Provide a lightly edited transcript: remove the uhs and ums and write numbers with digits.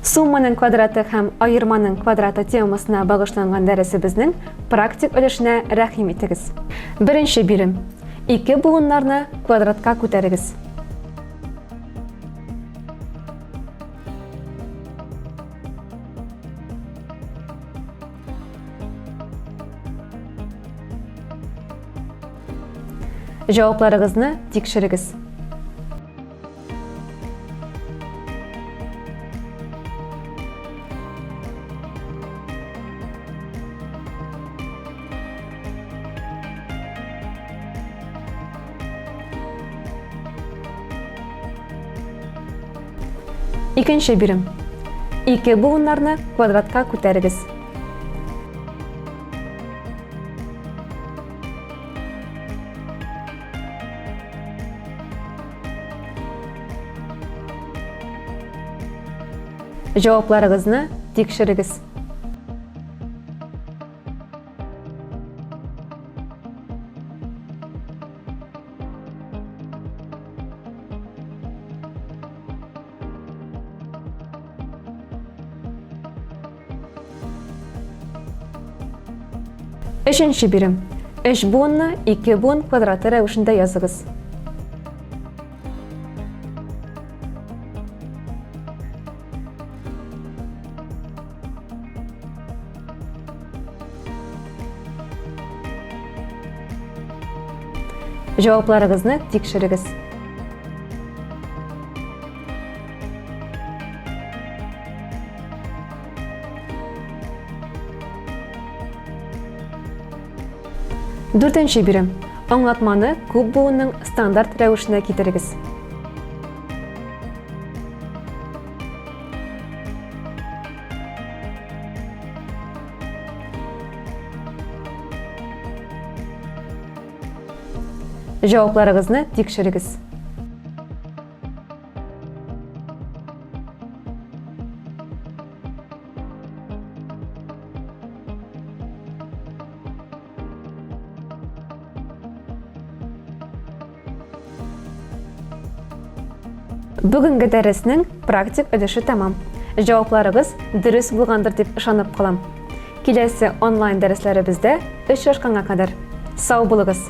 Сумманың квадраты һәм айырманың квадраты темасына багышланган дәресебезнең практик өлешенә рәхим итегез. Беренче бирем. 2 буыннарны квадратка күтәрегез. Җавапларыгызны тикшерегез. Икенче бирем. 2 буыннарны квадратка күтәрегез. Җавапларыгызны тикшерегез. Өченче бирем. 3 буынны 2 буын квадраты рәвешендә языгыз. Җавапларыгызны тикшерегез. Дүртенче бирем. Аңлатманы күп буынның стандарт рәвешенә китерегез. Җавапларыгызны тикшерегез. Бүгенге дәреснең практик өлеше тәмам. Җавапларыгыз дөрес булгандыр дип ышанып калам. Киләсе онлайн дәресләребездә очрашканга кадәр сау булыгыз.